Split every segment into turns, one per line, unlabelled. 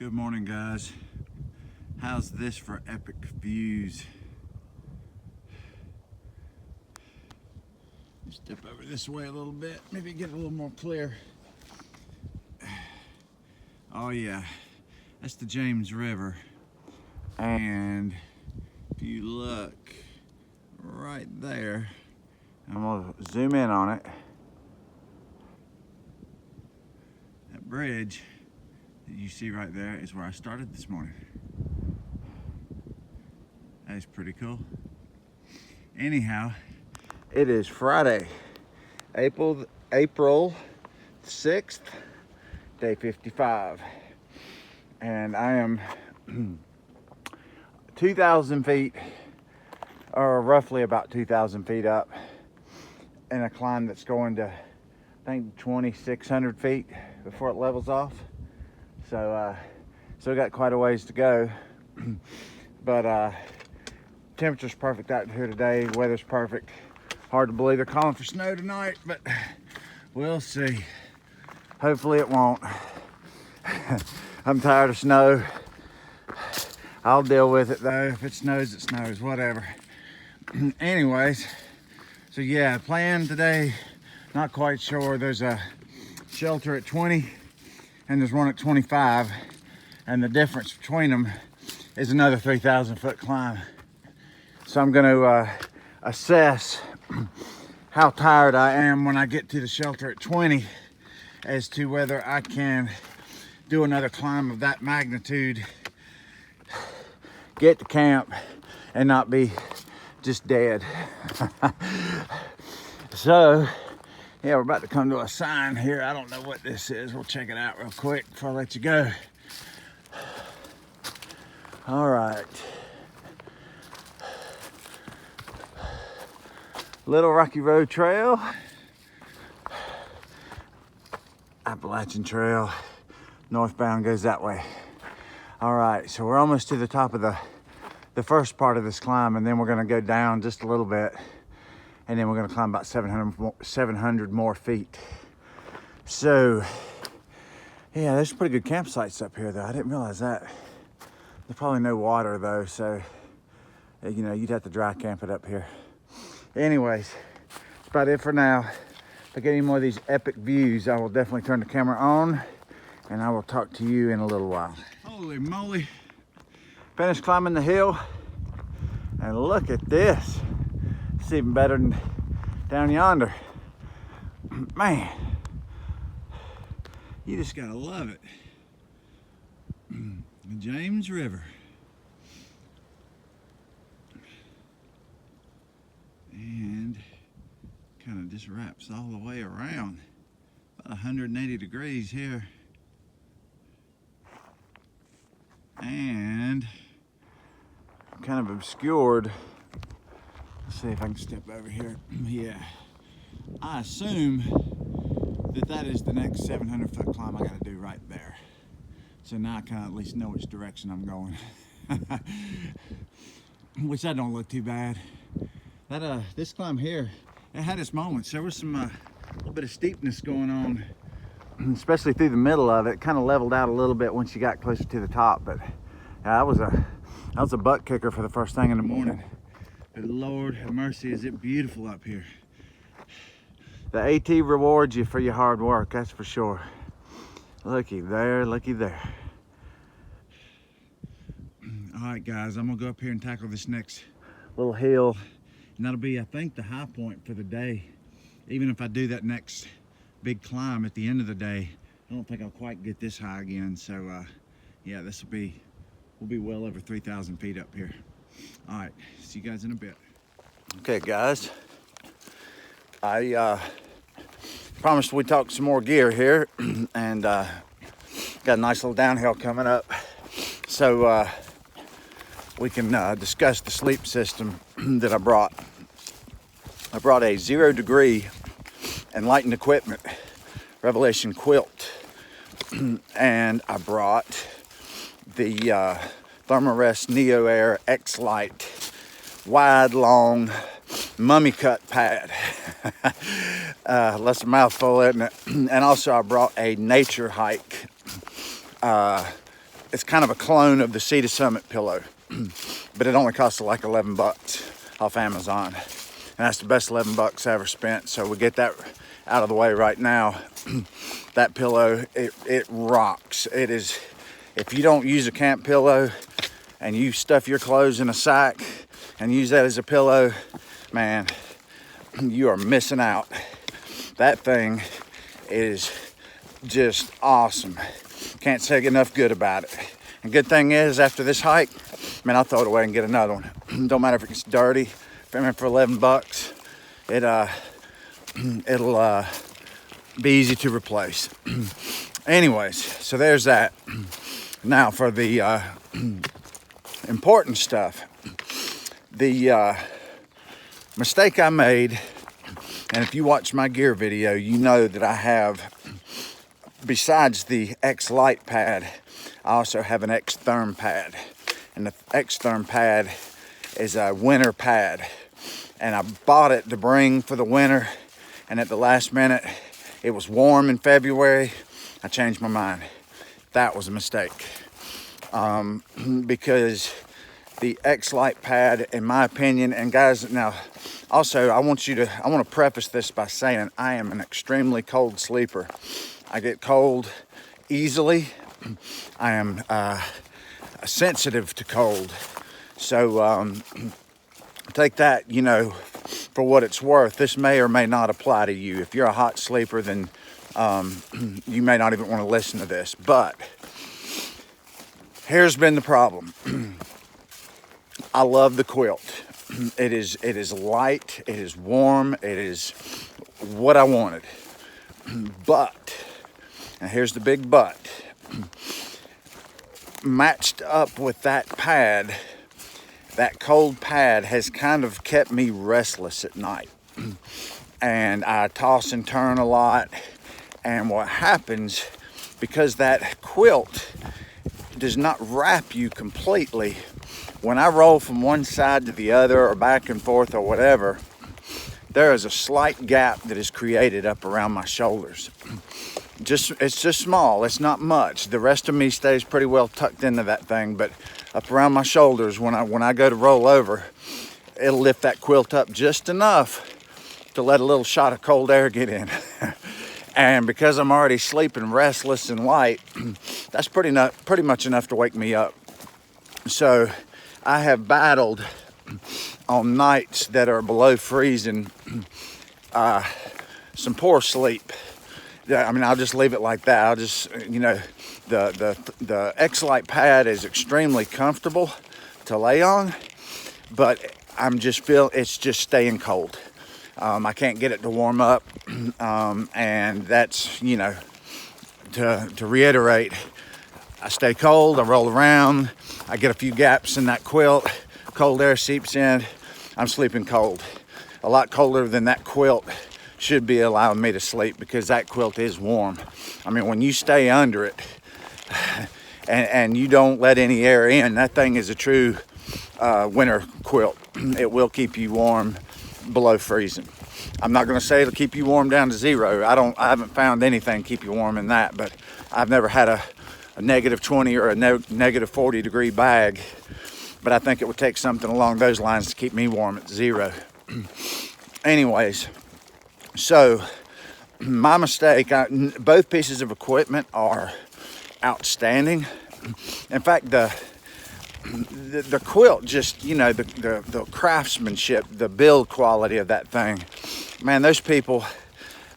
Good morning, guys. How's this for epic views? Step over this way a little bit, maybe get a little more clear. Oh yeah, that's the James River. And if you look right there, I'm gonna zoom in on it. That bridge that you see right there is where I started this morning. That is pretty cool. Anyhow, it is Friday, April 6th, day 55. And I am 2,000 feet, or roughly about 2,000 feet up in a climb that's going to, I think, 2,600 feet before it levels off. So, still got quite a ways to go. But temperature's perfect out here today. Weather's perfect. Hard to believe they're calling for snow tonight, but we'll see. Hopefully it won't. I'm tired of snow. I'll deal with it though. If it snows, it snows, whatever. Anyways, so yeah, plan today, not quite sure. There's a shelter at 20 and there's one at 25. And the difference between them is another 3,000 foot climb. So I'm gonna assess how tired I am when I get to the shelter at 20 as to whether I can do another climb of that magnitude, get to camp and not be just dead. So yeah, we're about to come to a sign here. I don't know what this is. We'll check it out real quick before I let you go. All right. Little Rocky Road Trail, Appalachian Trail, northbound goes that way. All right, so we're almost to the top of the first part of this climb, and then we're gonna go down just a little bit, and then we're gonna climb about 700 more feet. So, yeah, there's some pretty good campsites up here though. I didn't realize that. There's probably no water though, so, you know, you'd have to dry camp it up here. Anyways, that's about it for now. If I get any more of these epic views, I will definitely turn the camera on and I will talk to you in a little while. Holy moly. Finished climbing the hill and look at this. It's even better than down yonder. Man, you just gotta love it. The James River. And kind of just wraps all the way around. About 180 degrees here. And kind of obscured. Let's see if I can step over here. Yeah. I assume that that is the next 700 foot climb I gotta do right there. So now I kind of at least know which direction I'm going. Which that don't look too bad. That this climb here, it had its moments. There was some little bit of steepness going on, especially through the middle of it. Kind of leveled out a little bit once you got closer to the top, but that was a butt kicker for the first thing in the morning. But Lord have mercy, is it beautiful up here. The AT rewards you for your hard work, that's for sure. Looky there, looky there. All right, guys, I'm gonna go up here and tackle this next little hill. And that'll be, I think, the high point for the day. Even if I do that next big climb at the end of the day, I don't think I'll quite get this high again. So, yeah, we'll be well over 3,000 feet up here. All right, see you guys in a bit. Okay, guys, I promised we'd talk some more gear here, and got a nice little downhill coming up. So, we can discuss the sleep system that I brought. I brought a 0 degree Enlightened Equipment Revelation quilt, and I brought the Thermarest Neo Air X Lite wide long mummy cut pad. That's a mouthful, isn't it? And also I brought a nature hike it's kind of a clone of the Sea to Summit pillow, but it only costs like 11 bucks off Amazon. And that's the best 11 bucks I ever spent. So we get that out of the way right now. That pillow, it rocks. It is, if you don't use a camp pillow and you stuff your clothes in a sack and use that as a pillow, man, you are missing out. That thing is just awesome. Can't say enough good about it. And good thing is, after this hike, man, I'll throw it away and get another one. Don't matter if it gets dirty. For 11 bucks, it'll be easy to replace. Anyways, so there's that. Now for the important stuff. The mistake I made, and if you watch my gear video, you know that I have, besides the X-Lite pad, I also have an X-Therm pad. And the X-Therm pad is a winter pad. And I bought it to bring for the winter, and at the last minute, it was warm in February. I changed my mind. That was a mistake. Because the X-Lite pad, in my opinion, and guys, now, also, I want to preface this by saying I am an extremely cold sleeper. I get cold easily. I am sensitive to cold. So, take that, for what it's worth. This may or may not apply to you. If you're a hot sleeper, then you may not even want to listen to this. But here's been the problem. I love the quilt. It is light. It is warm. It is what I wanted. But, and here's the big but, matched up with that pad, that cold pad has kind of kept me restless at night. And I toss and turn a lot. And what happens, because that quilt does not wrap you completely, when I roll from one side to the other or back and forth or whatever, there is a slight gap that is created up around my shoulders. It's just small, it's not much. The rest of me stays pretty well tucked into that thing, but up around my shoulders, when I go to roll over, it'll lift that quilt up just enough to let a little shot of cold air get in. And because I'm already sleeping restless and light, that's pretty much enough to wake me up. So I have battled on nights that are below freezing, some poor sleep. I mean, I'll just leave it like that. I'll just, the X-Lite pad is extremely comfortable to lay on, but it's just staying cold. I can't get it to warm up, and that's, to reiterate, I stay cold, I roll around, I get a few gaps in that quilt, cold air seeps in, I'm sleeping cold. A lot colder than that quilt should be allowing me to sleep, because that quilt is warm. I mean, when you stay under it and you don't let any air in, that thing is a true winter quilt. It will keep you warm below freezing. I'm not going to say it'll keep you warm down to zero. I haven't found anything keep you warm in that, but I've never had a negative 20 or a negative 40 degree bag. But I think it would take something along those lines to keep me warm at zero. Anyways, so my mistake, both pieces of equipment are outstanding. In fact, the quilt, just, the craftsmanship, the build quality of that thing, man, those people,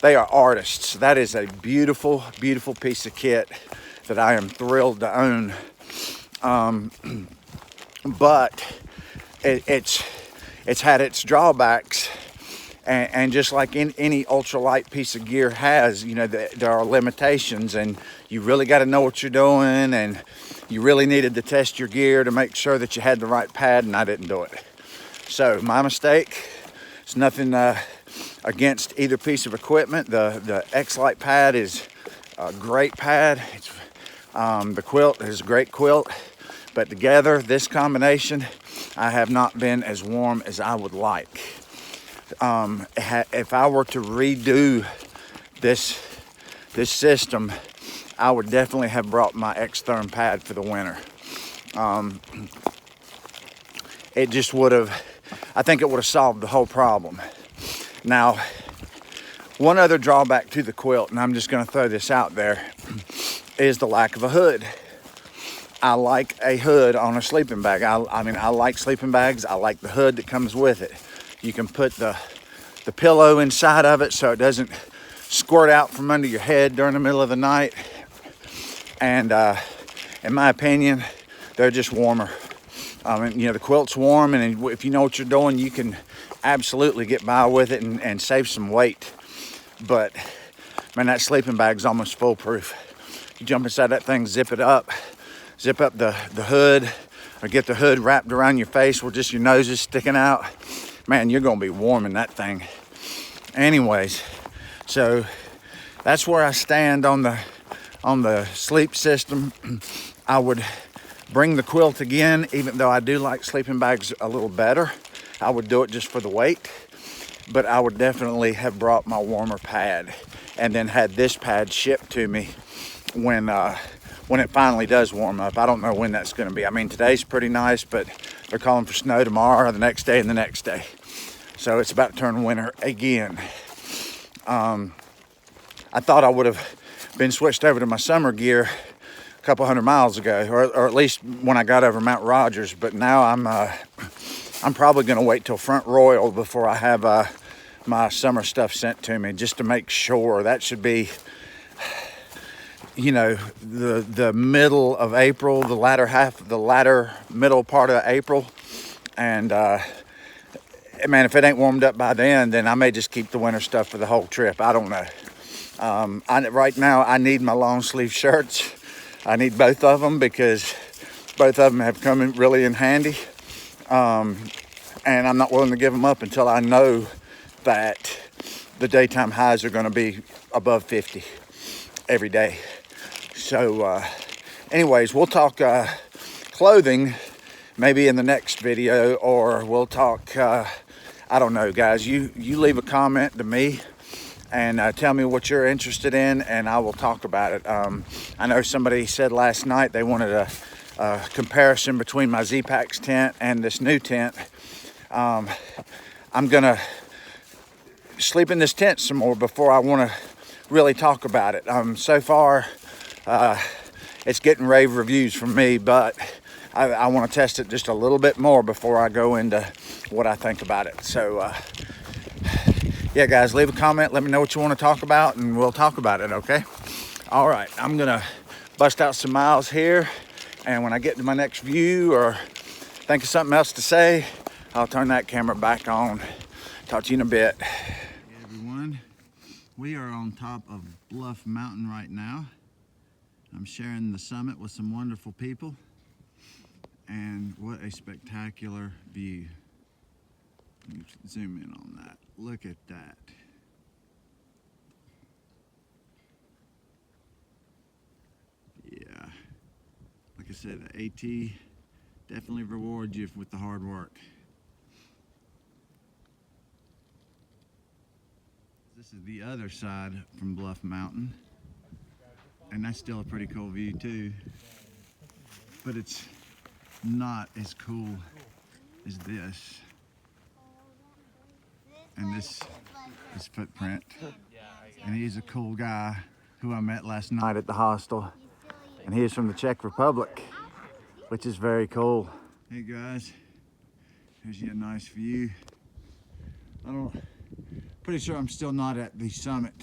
they are artists. That is a beautiful, beautiful piece of kit that I am thrilled to own. But it's had its drawbacks, and just like any ultralight piece of gear has, there are limitations, and you really got to know what you're doing, and you really needed to test your gear to make sure that you had the right pad, and I didn't do it. So my mistake. It's nothing against either piece of equipment. The X-Lite pad is a great pad. The quilt is a great quilt. But together, this combination, I have not been as warm as I would like. If I were to redo this system, I would definitely have brought my X-Therm pad for the winter. It just would have, I think it would have solved the whole problem. Now, one other drawback to the quilt, and I'm just gonna throw this out there, is the lack of a hood. I like a hood on a sleeping bag. I mean, I like sleeping bags. I like the hood that comes with it. You can put the pillow inside of it so it doesn't squirt out from under your head during the middle of the night. And in my opinion, they're just warmer. You know, the quilt's warm, and if you know what you're doing, you can absolutely get by with it and save some weight. But man, that sleeping bag's almost foolproof. You jump inside that thing, zip up the hood, or get the hood wrapped around your face where just your nose is sticking out. Man, you're gonna be warm in that thing. Anyways, so that's where I stand on the sleep system. I would bring the quilt again, even though I do like sleeping bags a little better. I would do it just for the weight, but I would definitely have brought my warmer pad and then had this pad shipped to me when it finally does warm up. I don't know when that's going to be. I mean, today's pretty nice, but they're calling for snow tomorrow, the next day, and the next day. So it's about to turn winter again. I thought I would have been switched over to my summer gear a couple 100 miles ago, or at least when I got over Mount Rogers. But now I'm probably going to wait till Front Royal before I have my summer stuff sent to me, just to make sure. That should be, you know, the middle of April, the latter middle part of April. And man, if it ain't warmed up by then I may just keep the winter stuff for the whole trip. I don't know. Right now I need my long sleeve shirts. I need both of them because both of them have come in really in handy. And I'm not willing to give them up until I know that the daytime highs are going to be above 50 every day. So anyways, we'll talk clothing maybe in the next video, or we'll talk, I don't know, guys. You leave a comment to me and tell me what you're interested in, and I will talk about it. I know somebody said last night they wanted a comparison between my Z-Packs tent and this new tent. I'm gonna sleep in this tent some more before I want to really talk about it. So far, it's getting rave reviews from me, but I want to test it just a little bit more before I go into what I think about it. So yeah, guys, leave a comment. Let me know what you want to talk about, and we'll talk about it, okay? All right, I'm gonna bust out some miles here, and when I get to my next view or think of something else to say, I'll turn that camera back on. Talk to you in a bit. Hey everyone, we are on top of Bluff Mountain right now. I'm sharing the summit with some wonderful people, and what a spectacular view. Let me zoom in on that. Look at that. Yeah, like I said, the AT definitely rewards you with the hard work. This is the other side from Bluff Mountain, and that's still a pretty cool view too, but it's not as cool as this. And this footprint. And he's a cool guy who I met last night at the hostel, and he is from the Czech Republic, which is very cool. Hey guys, here's a nice view. Pretty sure I'm still not at the summit.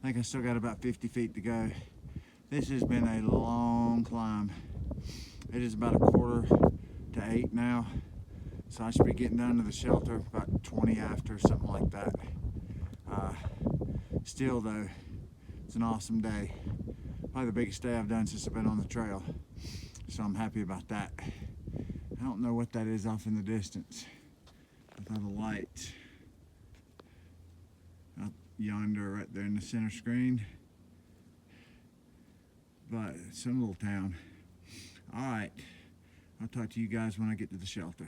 I think I still got about 50 feet to go. This has been a long climb. It is about 7:45 now, so I should be getting down to the shelter about 20 after, something like that. Still though, it's an awesome day. Probably the biggest day I've done since I've been on the trail, so I'm happy about that. I don't know what that is off in the distance with all the lights. Up yonder right there in the center screen, but it's some little town. All right, I'll talk to you guys when I get to the shelter.